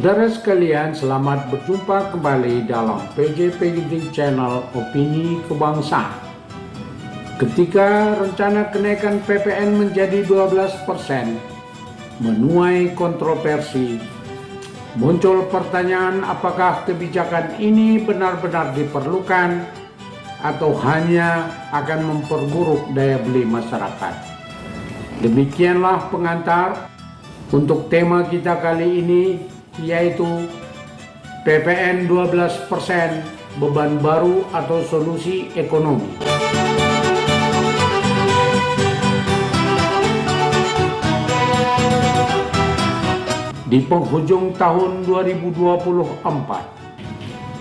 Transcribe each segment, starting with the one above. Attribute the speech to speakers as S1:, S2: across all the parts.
S1: Saudara sekalian, selamat berjumpa kembali dalam PJP Channel Opini Kebangsaan. Ketika rencana kenaikan PPN menjadi 12% menuai kontroversi, muncul pertanyaan apakah kebijakan ini benar-benar diperlukan atau hanya akan memperburuk daya beli masyarakat. Demikianlah pengantar untuk tema kita kali ini, yaitu PPN 12%, beban baru atau solusi ekonomi. Di penghujung tahun 2024,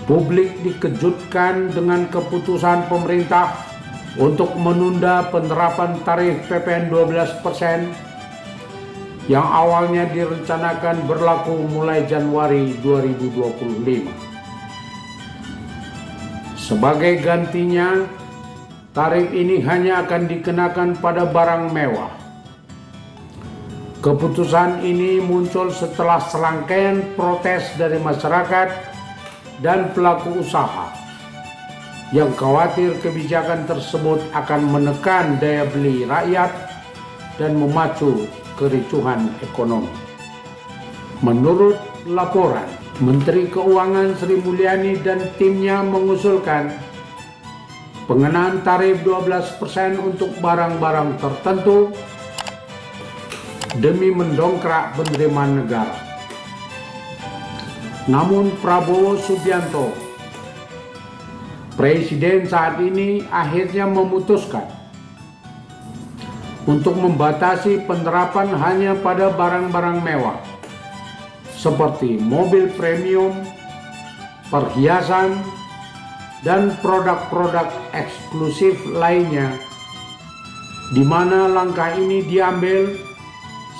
S1: publik dikejutkan dengan keputusan pemerintah untuk menunda penerapan tarif PPN 12% yang awalnya direncanakan berlaku mulai Januari 2025. Sebagai gantinya, tarif ini hanya akan dikenakan pada barang mewah. Keputusan ini muncul setelah serangkaian protes dari masyarakat dan pelaku usaha yang khawatir kebijakan tersebut akan menekan daya beli rakyat dan memacu kericuhan ekonomi. Menurut laporan, Menteri Keuangan Sri Mulyani dan timnya mengusulkan pengenaan tarif 12% untuk barang-barang tertentu demi mendongkrak penerimaan negara. Namun Prabowo Subianto, Presiden saat ini, akhirnya memutuskan untuk membatasi penerapan hanya pada barang-barang mewah seperti mobil premium, perhiasan, dan produk-produk eksklusif lainnya, di mana langkah ini diambil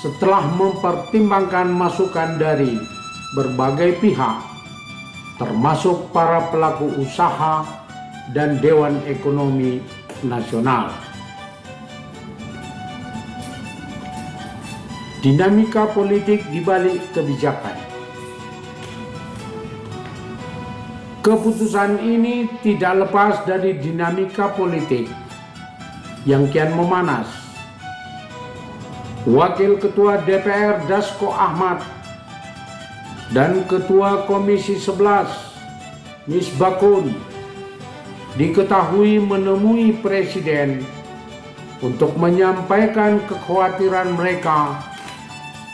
S1: setelah mempertimbangkan masukan dari berbagai pihak, termasuk para pelaku usaha dan Dewan Ekonomi Nasional. Dinamika politik di balik kebijakan. Keputusan ini tidak lepas dari dinamika politik yang kian memanas. Wakil Ketua DPR Dasko Ahmad dan Ketua Komisi 11 Misbakun diketahui menemui Presiden untuk menyampaikan kekhawatiran mereka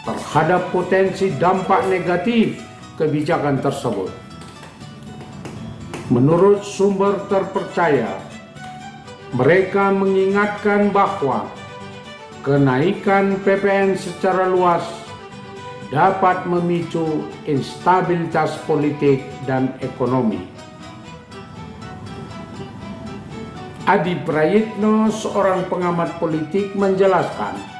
S1: terhadap potensi dampak negatif kebijakan tersebut. Menurut sumber terpercaya, mereka mengingatkan bahwa kenaikan PPN secara luas dapat memicu instabilitas politik dan ekonomi. Adi Prayitno, seorang pengamat politik, menjelaskan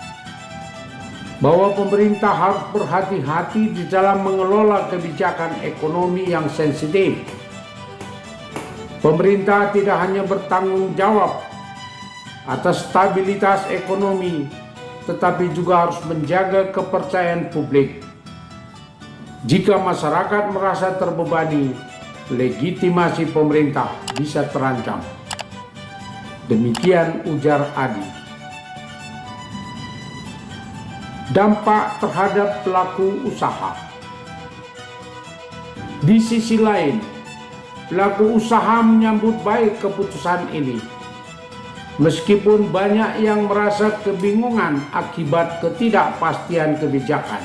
S1: bahwa pemerintah harus berhati-hati di dalam mengelola kebijakan ekonomi yang sensitif. Pemerintah tidak hanya bertanggung jawab atas stabilitas ekonomi, tetapi juga harus menjaga kepercayaan publik. Jika masyarakat merasa terbebani, legitimasi pemerintah bisa terancam. Demikian ujar Adi. Dampak terhadap pelaku usaha. Di sisi lain, pelaku usaha menyambut baik keputusan ini, meskipun banyak yang merasa kebingungan akibat ketidakpastian kebijakan.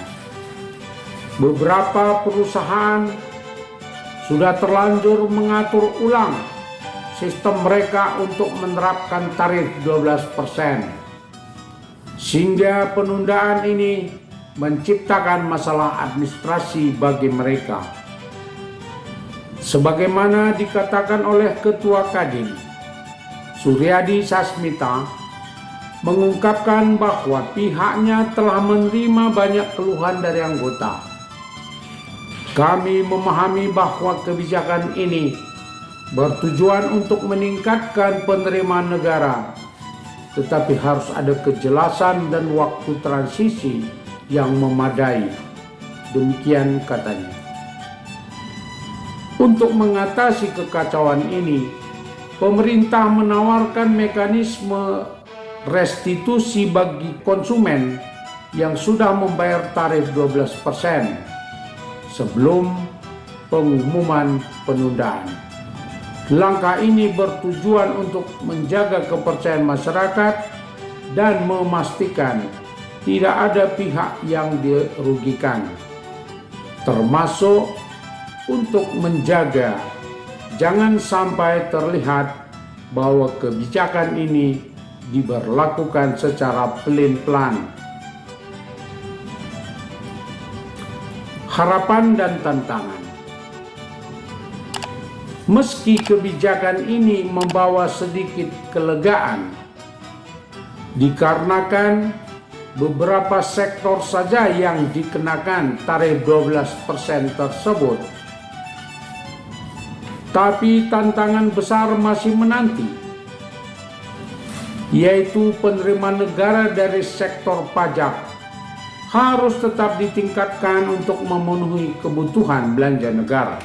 S1: Beberapa perusahaan sudah terlanjur mengatur ulang sistem mereka untuk menerapkan tarif 12%. Sehingga penundaan ini menciptakan masalah administrasi bagi mereka. Sebagaimana dikatakan oleh Ketua Kadin, Suryadi Sasmita, mengungkapkan bahwa pihaknya telah menerima banyak keluhan dari anggota. Kami memahami bahwa kebijakan ini bertujuan untuk meningkatkan penerimaan negara, tetapi harus ada kejelasan dan waktu transisi yang memadai. Demikian katanya. Untuk mengatasi kekacauan ini, pemerintah menawarkan mekanisme restitusi bagi konsumen yang sudah membayar tarif 12% sebelum pengumuman penundaan. Langkah ini bertujuan untuk menjaga kepercayaan masyarakat dan memastikan tidak ada pihak yang dirugikan, termasuk untuk menjaga jangan sampai terlihat bahwa kebijakan ini diberlakukan secara pelin-pelan. Harapan dan tantangan. Meski kebijakan ini membawa sedikit kelegaan, dikarenakan beberapa sektor saja yang dikenakan tarif 12% tersebut, tapi tantangan besar masih menanti, yaitu penerimaan negara dari sektor pajak harus tetap ditingkatkan untuk memenuhi kebutuhan belanja negara.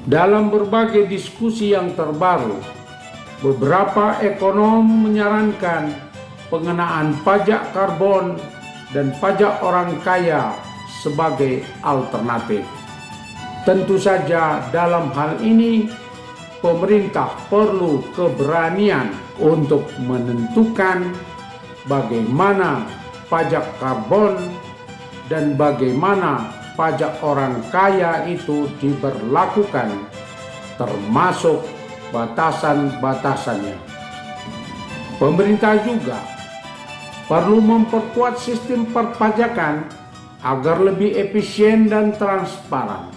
S1: Dalam berbagai diskusi yang terbaru, beberapa ekonom menyarankan pengenaan pajak karbon dan pajak orang kaya sebagai alternatif. Tentu saja dalam hal ini pemerintah perlu keberanian untuk menentukan bagaimana pajak karbon dan bagaimana pajak orang kaya itu diberlakukan, termasuk batasan-batasannya. Pemerintah juga perlu memperkuat sistem perpajakan agar lebih efisien dan transparan.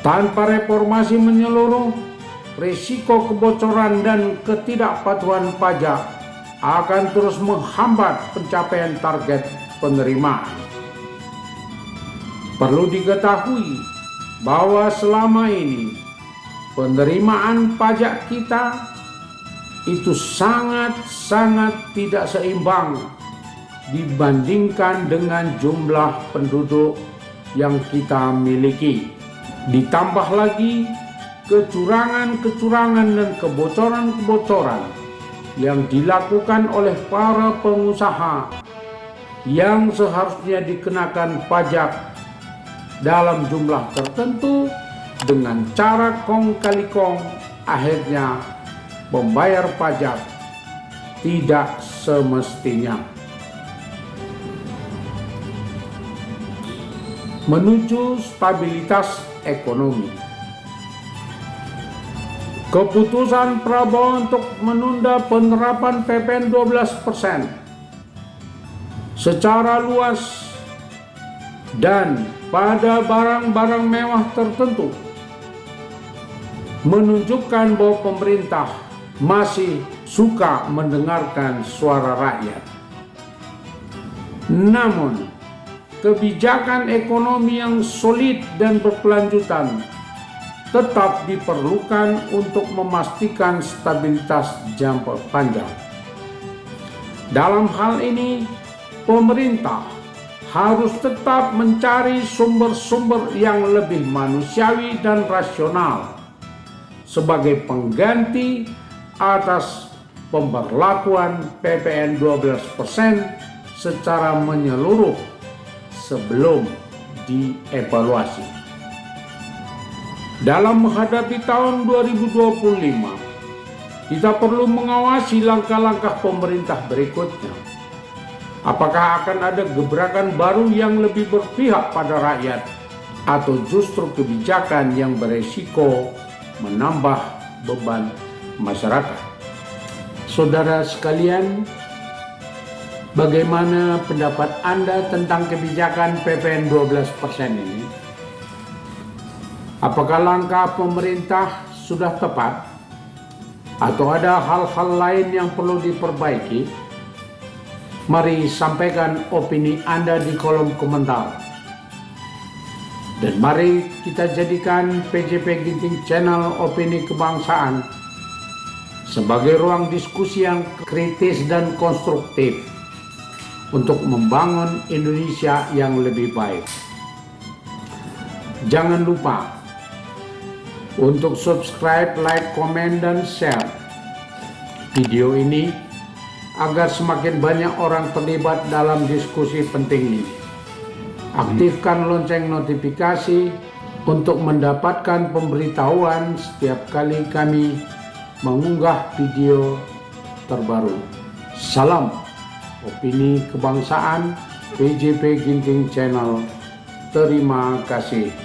S1: Tanpa reformasi menyeluruh, risiko kebocoran dan ketidakpatuhan pajak akan terus menghambat pencapaian target penerimaan. Perlu diketahui bahwa selama ini penerimaan pajak kita itu sangat-sangat tidak seimbang dibandingkan dengan jumlah penduduk yang kita miliki. Ditambah lagi kecurangan-kecurangan dan kebocoran-kebocoran yang dilakukan oleh para pengusaha yang seharusnya dikenakan pajak dalam jumlah tertentu dengan cara kong kali kong, akhirnya membayar pajak tidak semestinya. Menuju stabilitas ekonomi. Keputusan Prabowo untuk menunda penerapan PPN 12% secara luas dan pada barang-barang mewah tertentu menunjukkan bahwa pemerintah masih suka mendengarkan suara rakyat. Namun, kebijakan ekonomi yang solid dan berkelanjutan tetap diperlukan untuk memastikan stabilitas jangka panjang. Dalam hal ini, pemerintah harus tetap mencari sumber-sumber yang lebih manusiawi dan rasional sebagai pengganti atas pemberlakuan PPN 12% secara menyeluruh sebelum dievaluasi. Dalam menghadapi tahun 2025, kita perlu mengawasi langkah-langkah pemerintah berikutnya. Apakah akan ada gebrakan baru yang lebih berpihak pada rakyat, atau justru kebijakan yang beresiko menambah beban masyarakat? Saudara sekalian, bagaimana pendapat Anda tentang kebijakan PPN 12% ini? Apakah langkah pemerintah sudah tepat? Atau ada hal-hal lain yang perlu diperbaiki? Mari sampaikan opini Anda di kolom komentar. Dan mari kita jadikan PJP Ginting Channel Opini Kebangsaan sebagai ruang diskusi yang kritis dan konstruktif untuk membangun Indonesia yang lebih baik. Jangan lupa untuk subscribe, like, komen, dan share video ini agar semakin banyak orang terlibat dalam diskusi penting ini. Aktifkan lonceng notifikasi untuk mendapatkan pemberitahuan setiap kali kami mengunggah video terbaru. Salam Opini Kebangsaan, PJP Ginting Channel. Terima kasih.